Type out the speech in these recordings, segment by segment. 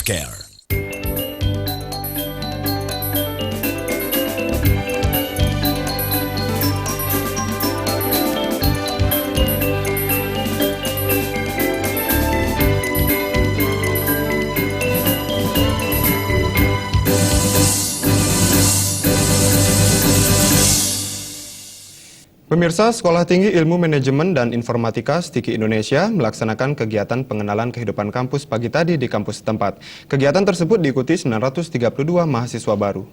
Care. Pemirsa, Sekolah Tinggi Ilmu Manajemen dan Informatika STIKI Indonesia melaksanakan kegiatan pengenalan kehidupan kampus pagi tadi di kampus setempat. Kegiatan tersebut diikuti 932 mahasiswa baru.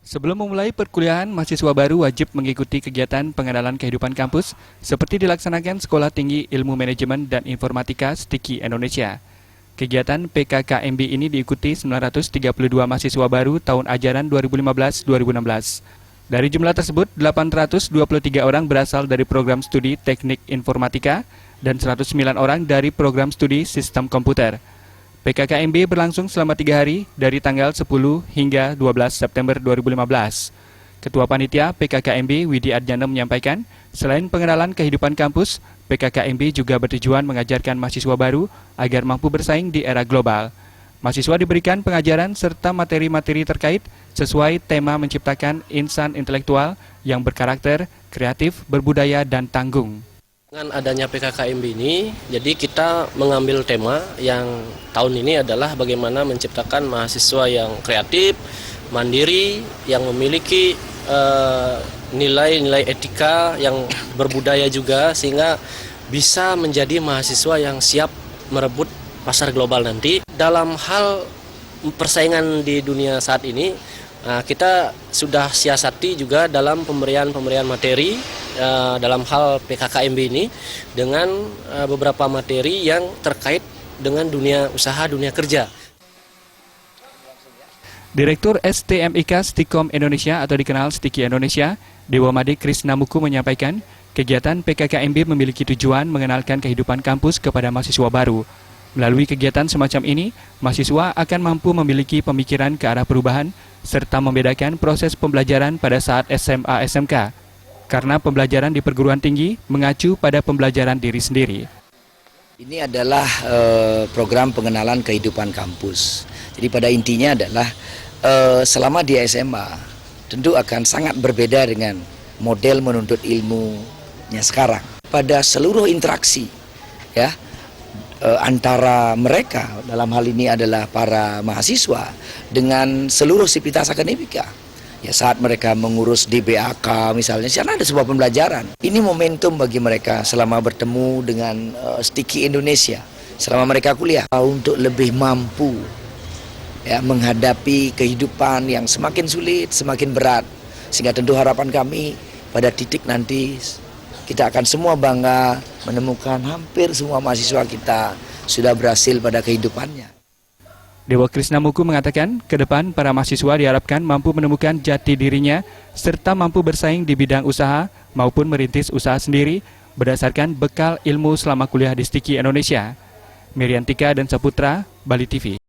Sebelum memulai perkuliahan, mahasiswa baru wajib mengikuti kegiatan pengenalan kehidupan kampus seperti dilaksanakan Sekolah Tinggi Ilmu Manajemen dan Informatika STIKI Indonesia. Kegiatan PKKMB ini diikuti 932 mahasiswa baru tahun ajaran 2015-2016. Dari jumlah tersebut, 823 orang berasal dari program studi Teknik Informatika dan 109 orang dari program studi Sistem Komputer. PKKMB berlangsung selama 3 hari dari tanggal 10 hingga 12 September 2015. Ketua Panitia PKKMB Widi Adjana menyampaikan, selain pengenalan kehidupan kampus, PKKMB juga bertujuan mengajarkan mahasiswa baru agar mampu bersaing di era global. Mahasiswa diberikan pengajaran serta materi-materi terkait sesuai tema menciptakan insan intelektual yang berkarakter, kreatif, berbudaya, dan tanggung. Dengan adanya PKKMB ini, jadi kita mengambil tema yang tahun ini adalah bagaimana menciptakan mahasiswa yang kreatif, mandiri, yang memiliki nilai-nilai etika yang berbudaya juga, sehingga bisa menjadi mahasiswa yang siap merebut pasar global nanti. Dalam hal persaingan di dunia saat ini, kita sudah siasati juga dalam pemberian materi dalam hal PKKMB ini dengan beberapa materi yang terkait dengan dunia usaha, dunia kerja. Direktur STMIK Stikom Indonesia atau dikenal STIKI Indonesia, Dewa Made Krisnamuku menyampaikan, kegiatan PKKMB memiliki tujuan mengenalkan kehidupan kampus kepada mahasiswa baru. Melalui kegiatan semacam ini, mahasiswa akan mampu memiliki pemikiran ke arah perubahan serta membedakan proses pembelajaran pada saat SMA SMK. Karena pembelajaran di perguruan tinggi mengacu pada pembelajaran diri sendiri. Ini adalah program pengenalan kehidupan kampus. Jadi pada intinya adalah selama di SMA tentu akan sangat berbeda dengan model menuntut ilmunya sekarang. Pada seluruh interaksi ya antara mereka, dalam hal ini adalah para mahasiswa dengan seluruh sivitas akademika. Ya, saat mereka mengurus DBAK misalnya, di sana ada sebuah pembelajaran. Ini momentum bagi mereka selama bertemu dengan STIKI Indonesia, selama mereka kuliah, untuk lebih mampu ya, menghadapi kehidupan yang semakin sulit, semakin berat. Sehingga tentu harapan kami pada titik nanti kita akan semua bangga menemukan hampir semua mahasiswa kita sudah berhasil pada kehidupannya. Dewa Krisnamuku mengatakan, ke depan para mahasiswa diharapkan mampu menemukan jati dirinya serta mampu bersaing di bidang usaha maupun merintis usaha sendiri berdasarkan bekal ilmu selama kuliah di STIKI Indonesia. Miriantika dan Saputra, Bali TV.